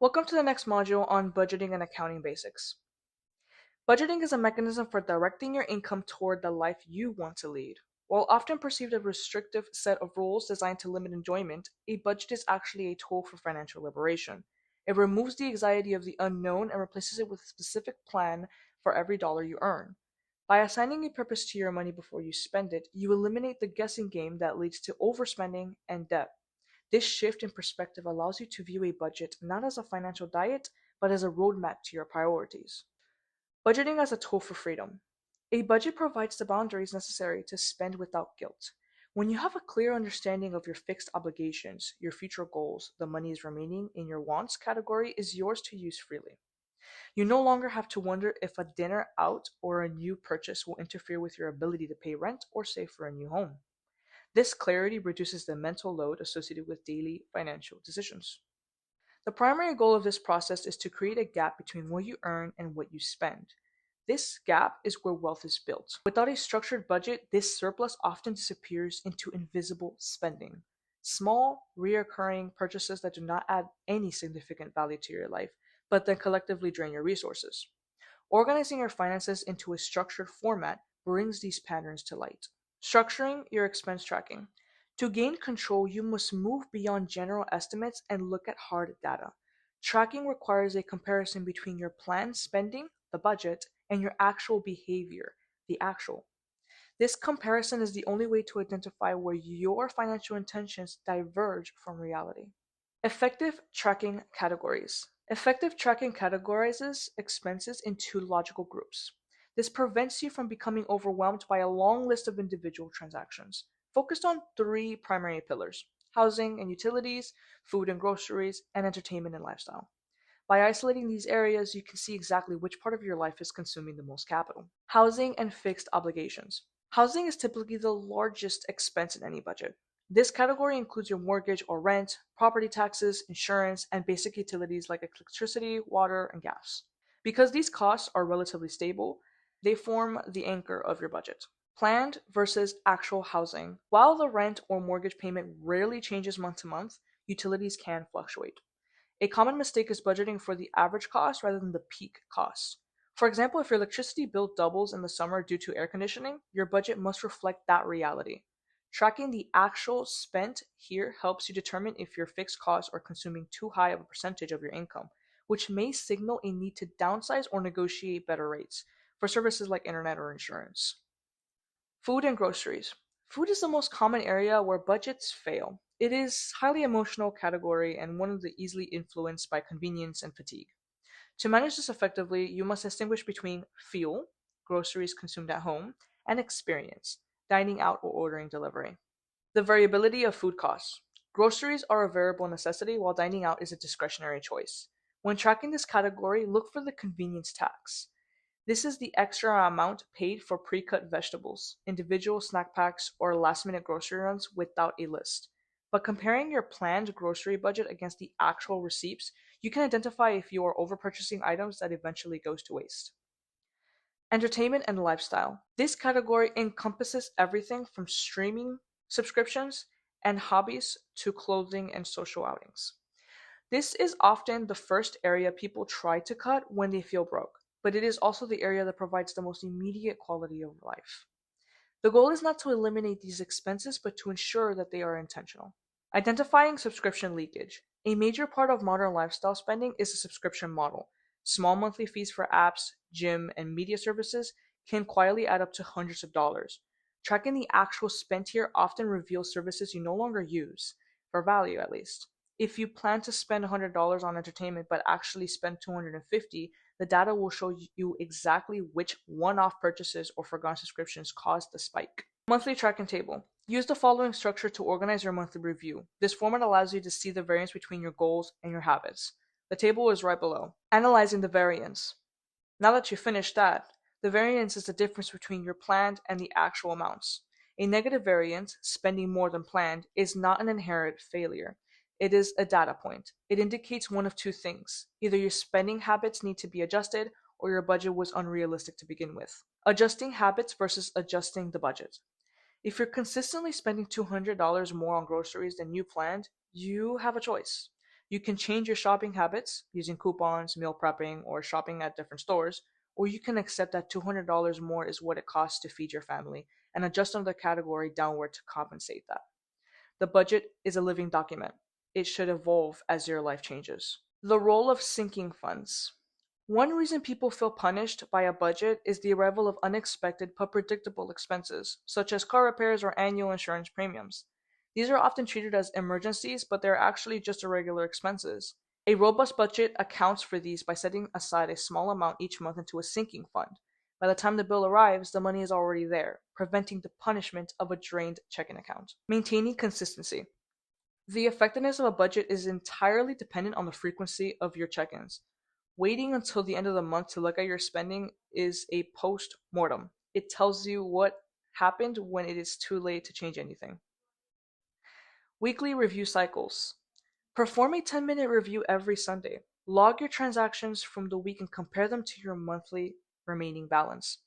Welcome to the next module on budgeting and accounting basics. Budgeting is a mechanism for directing your income toward the life you want to lead. While often perceived as a restrictive set of rules designed to limit enjoyment, a budget is actually a tool for financial liberation. It removes the anxiety of the unknown and replaces it with a specific plan for every dollar you earn. By assigning a purpose to your money before you spend it, you eliminate the guessing game that leads to overspending and debt. This shift in perspective allows you to view a budget not as a financial diet, but as a roadmap to your priorities. Budgeting as a tool for freedom. A budget provides the boundaries necessary to spend without guilt. When you have a clear understanding of your fixed obligations, your future goals, the money is remaining in your wants category is yours to use freely. You no longer have to wonder if a dinner out or a new purchase will interfere with your ability to pay rent or save for a new home. This clarity reduces the mental load associated with daily financial decisions. The primary goal of this process is to create a gap between what you earn and what you spend. This gap is where wealth is built. Without a structured budget, this surplus often disappears into invisible spending. Small, recurring purchases that do not add any significant value to your life, but then collectively drain your resources. Organizing your finances into a structured format brings these patterns to light. Structuring your expense tracking. To gain control, you must move beyond general estimates and look at hard data. Tracking requires a comparison between your planned spending, the budget, and your actual behavior, the actual. This comparison is the only way to identify where your financial intentions diverge from reality. Effective tracking categories. Effective tracking categorizes expenses into logical groups. This prevents you from becoming overwhelmed by a long list of individual transactions, focused on three primary pillars: housing and utilities, food and groceries, and entertainment and lifestyle. By isolating these areas, you can see exactly which part of your life is consuming the most capital. Housing and fixed obligations. Housing is typically the largest expense in any budget. This category includes your mortgage or rent, property taxes, insurance, and basic utilities like electricity, water, and gas. Because these costs are relatively stable, they form the anchor of your budget. Planned versus actual housing. While the rent or mortgage payment rarely changes month to month, utilities can fluctuate. A common mistake is budgeting for the average cost rather than the peak cost. For example, if your electricity bill doubles in the summer due to air conditioning, your budget must reflect that reality. Tracking the actual spent here helps you determine if your fixed costs are consuming too high of a percentage of your income, which may signal a need to downsize or negotiate better rates for services like internet or insurance. Food and groceries. Food is the most common area where budgets fail. It is a highly emotional category and one of the easily influenced by convenience and fatigue. To manage this effectively, you must distinguish between fuel, groceries consumed at home, and experience, dining out or ordering delivery. The variability of food costs. Groceries are a variable necessity while dining out is a discretionary choice. When tracking this category, look for the convenience tax. This is the extra amount paid for pre-cut vegetables, individual snack packs, or last-minute grocery runs without a list. But comparing your planned grocery budget against the actual receipts, you can identify if you are overpurchasing items that eventually goes to waste. Entertainment and lifestyle. This category encompasses everything from streaming subscriptions and hobbies to clothing and social outings. This is often the first area people try to cut when they feel broke, but it is also the area that provides the most immediate quality of life. The goal is not to eliminate these expenses, but to ensure that they are intentional. Identifying subscription leakage. A major part of modern lifestyle spending is a subscription model. Small monthly fees for apps, gym, and media services can quietly add up to hundreds of dollars. Tracking the actual spent here often reveals services you no longer use, for value at least. If you plan to spend $100 on entertainment but actually spend $250, the data will show you exactly which one-off purchases or forgotten subscriptions caused the spike. Monthly tracking table. Use the following structure to organize your monthly review. This format allows you to see the variance between your goals and your habits. The table is right below. Analyzing the variance. Now that you've finished that, the variance is the difference between your planned and the actual amounts. A negative variance, spending more than planned, is not an inherent failure. It is a data point. It indicates one of two things. Either your spending habits need to be adjusted, or your budget was unrealistic to begin with. Adjusting habits versus adjusting the budget. If you're consistently spending $200 more on groceries than you planned, you have a choice. You can change your shopping habits using coupons, meal prepping, or shopping at different stores, or you can accept that $200 more is what it costs to feed your family and adjust another category downward to compensate that. The budget is a living document. It should evolve as your life changes. The role of sinking funds. One reason people feel punished by a budget is the arrival of unexpected but predictable expenses, such as car repairs or annual insurance premiums. These are often treated as emergencies, but they're actually just irregular expenses. A robust budget accounts for these by setting aside a small amount each month into a sinking fund. By the time the bill arrives, the money is already there, preventing the punishment of a drained checking account. Maintaining consistency. The effectiveness of a budget is entirely dependent on the frequency of your check ins. Waiting until the end of the month to look at your spending is a post mortem. It tells you what happened when it is too late to change anything. Weekly review cycles. Perform a 10-minute review every Sunday. Log your transactions from the week and compare them to your monthly remaining balance.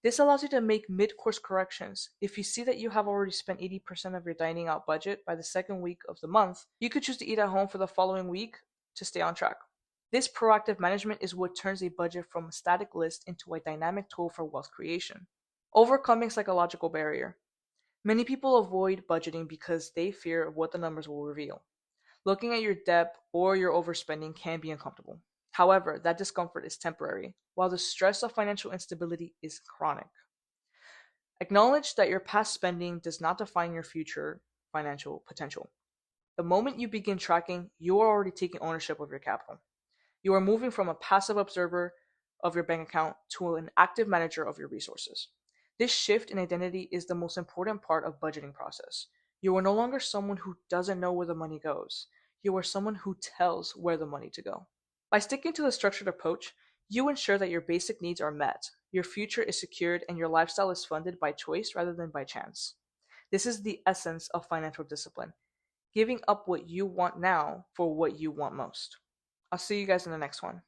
This allows you to make mid-course corrections. If you see that you have already spent 80% of your dining out budget by the second week of the month, you could choose to eat at home for the following week to stay on track. This proactive management is what turns a budget from a static list into a dynamic tool for wealth creation. Overcoming psychological barrier. Many people avoid budgeting because they fear what the numbers will reveal. Looking at your debt or your overspending can be uncomfortable. However, that discomfort is temporary, while the stress of financial instability is chronic. Acknowledge that your past spending does not define your future financial potential. The moment you begin tracking, you are already taking ownership of your capital. You are moving from a passive observer of your bank account to an active manager of your resources. This shift in identity is the most important part of budgeting process. You are no longer someone who doesn't know where the money goes. You are someone who tells where the money to go. By sticking to the structured approach, you ensure that your basic needs are met, your future is secured, and your lifestyle is funded by choice rather than by chance. This is the essence of financial discipline, giving up what you want now for what you want most. I'll see you guys in the next one.